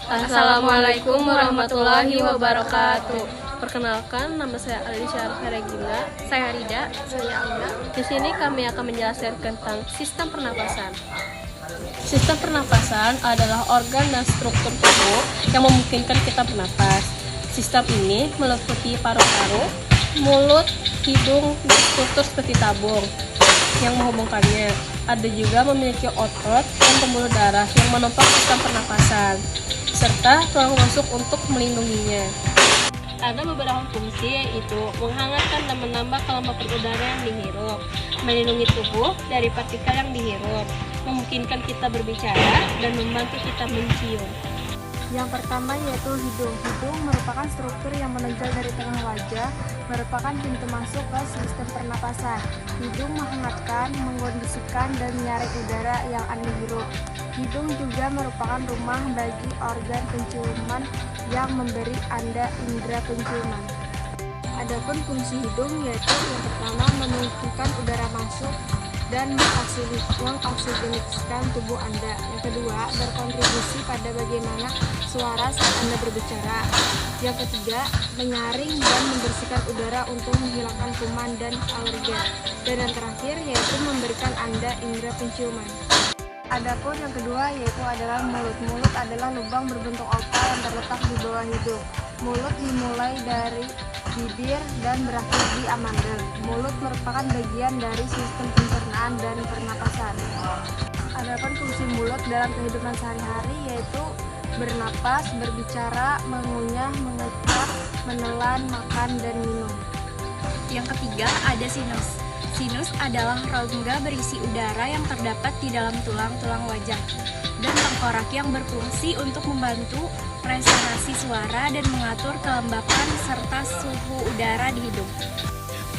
Assalamualaikum warahmatullahi wabarakatuh. Perkenalkan, nama saya Alicia Regina. Saya Rida. Saya Alda. Di sini kami akan menjelaskan tentang sistem pernapasan. Sistem pernapasan adalah organ dan struktur tubuh yang memungkinkan kita bernapas. Sistem ini meliputi paru-paru, mulut, hidung, dan struktur seperti tabung yang menghubungkannya. Ada juga memiliki otot dan pembuluh darah yang menopang sistem pernapasan, serta tulang rusuk untuk melindunginya. Ada beberapa fungsi, yaitu menghangatkan dan menambah kelembapan udara yang dihirup, melindungi tubuh dari partikel yang dihirup, memungkinkan kita berbicara, dan membantu kita mencium. Yang pertama yaitu hidung. Hidung merupakan struktur yang menonjol dari tengah wajah, merupakan pintu masuk ke sistem pernapasan. Hidung menghangatkan, mengkondisikan, dan menyaring udara yang Anda hirup. Hidung juga merupakan rumah bagi organ penciuman yang memberi Anda indera penciuman. Adapun fungsi hidung yaitu yang pertama memungkinkan udara masuk dan mengoksigenasikan tubuh Anda. Yang kedua, berkontribusi pada bagaimana suara saat Anda berbicara. Yang ketiga, menyaring dan membersihkan udara untuk menghilangkan kuman dan alergen. Dan yang terakhir yaitu memberikan Anda indera penciuman. Adapun yang kedua yaitu adalah mulut. Mulut adalah lubang berbentuk oval yang terletak di bawah hidung. Mulut dimulai dari bibir dan berakhir di amandel. Mulut merupakan bagian dari sistem pencernaan dan pernapasan. Adapun fungsi mulut dalam kehidupan sehari-hari yaitu bernapas, berbicara, mengunyah, mengecap, menelan, makan, dan minum. Yang ketiga ada sinus. Sinus adalah rongga berisi udara yang terdapat di dalam tulang-tulang wajah dan tengkorak yang berfungsi untuk membantu resonansi suara dan mengatur kelembapan serta suhu udara di hidung.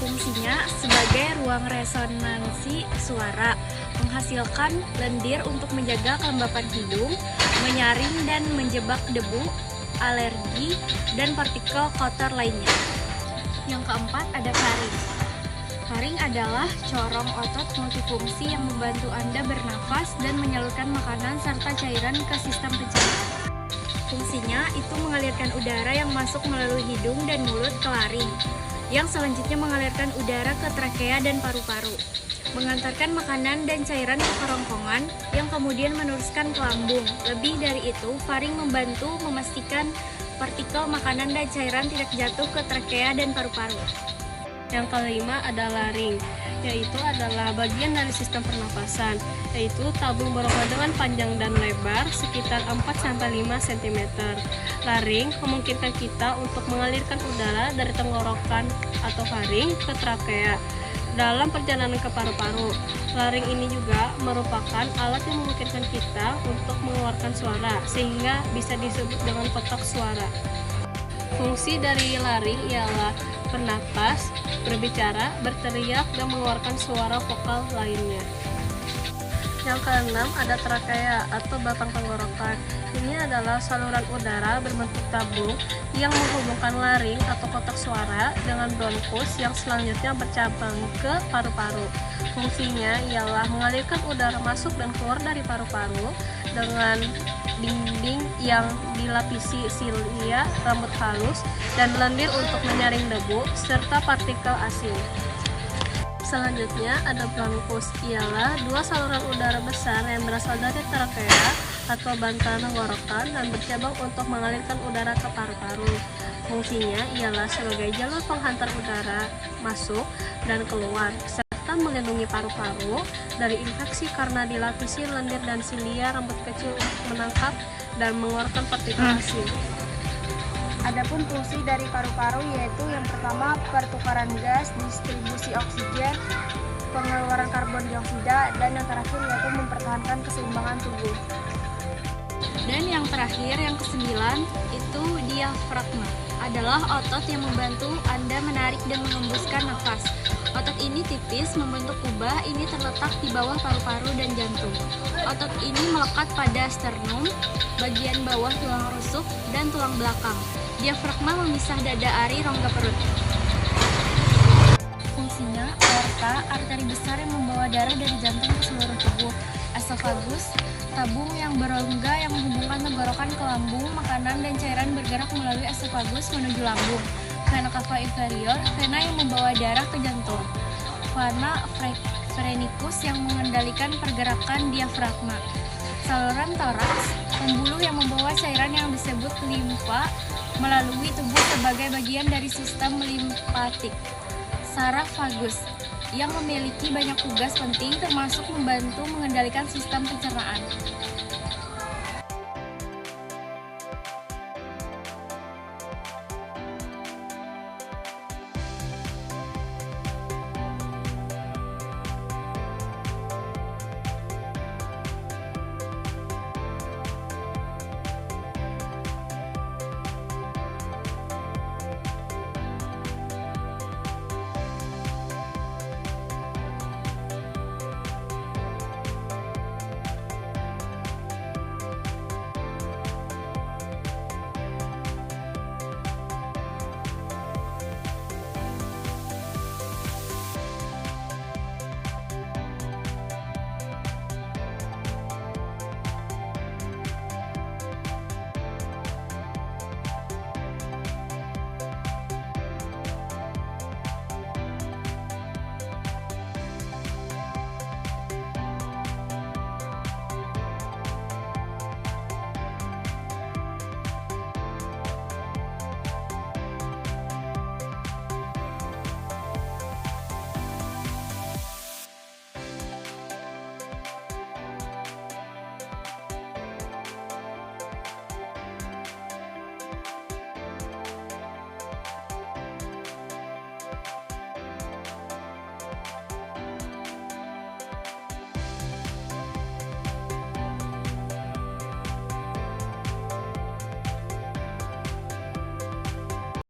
Fungsinya sebagai ruang resonansi suara, menghasilkan lendir untuk menjaga kelembapan hidung, menyaring dan menjebak debu, alergi, dan partikel kotor lainnya. Yang keempat ada faring. Faring adalah corong otot multifungsi yang membantu Anda bernafas dan menyalurkan makanan serta cairan ke sistem pencernaan. Fungsinya itu mengalirkan udara yang masuk melalui hidung dan mulut ke laring, yang selanjutnya mengalirkan udara ke trakea dan paru-paru, mengantarkan makanan dan cairan ke kerongkongan, yang kemudian meneruskan ke lambung. Lebih dari itu, faring membantu memastikan partikel makanan dan cairan tidak jatuh ke trakea dan paru-paru. Yang kelima ada laring, yaitu adalah bagian dari sistem pernapasan, yaitu tabung berongga dengan panjang dan lebar sekitar 4-5 cm. Laring memungkinkan kita untuk mengalirkan udara dari tenggorokan atau faring ke trakea dalam perjalanan ke paru-paru. Laring ini juga merupakan alat yang memungkinkan kita untuk mengeluarkan suara, sehingga bisa disebut dengan kotak suara. Fungsi dari laring ialah bernapas, berbicara, berteriak, dan mengeluarkan suara vokal lainnya. Yang keenam ada trakea atau batang tenggorokan. Ini adalah saluran udara berbentuk tabung yang menghubungkan laring atau kotak suara dengan bronkus yang selanjutnya bercabang ke paru-paru. Fungsinya ialah mengalirkan udara masuk dan keluar dari paru-paru dengan dinding yang dilapisi silia, rambut halus, dan lendir untuk menyaring debu serta partikel asing. Selanjutnya ada bronkus, ialah dua saluran udara besar yang berasal dari trakea atau bantalan tenggorokan dan bercabang untuk mengalirkan udara ke paru-paru. Fungsinya ialah sebagai jalur penghantar udara masuk dan keluar, serta melindungi paru-paru dari infeksi karena dilapisi lendir dan silia rambut kecil untuk menangkap dan mengeluarkan partikel asing. Adapun fungsi dari paru-paru yaitu yang pertama pertukaran gas, distribusi oksigen, pengeluaran karbon dioksida, dan yang terakhir yaitu mempertahankan keseimbangan tubuh. Dan yang terakhir, yang kesembilan, itu diafragma. Adalah otot yang membantu Anda menarik dan mengembuskan nafas. Otot ini tipis, membentuk kubah, ini terletak di bawah paru-paru dan jantung. Otot ini melekat pada sternum, bagian bawah tulang rusuk, dan tulang belakang. Diafragma memisah dada ari rongga perut. Fungsinya, aorta, arteri besar yang membawa darah dari jantung ke seluruh tubuh. esofagus, tabung yang berongga yang menghubungkan tenggorokan ke lambung, makanan dan cairan bergerak melalui esofagus menuju lambung. Vena cava inferior, vena yang membawa darah ke jantung. Vena phrenikus yang mengendalikan pergerakan diafragma. Saluran toraks, pembuluh yang membawa cairan yang disebut limfa melalui tubuh sebagai bagian dari sistem limpatik. Saraf vagus, yang memiliki banyak tugas penting termasuk membantu mengendalikan sistem pencernaan.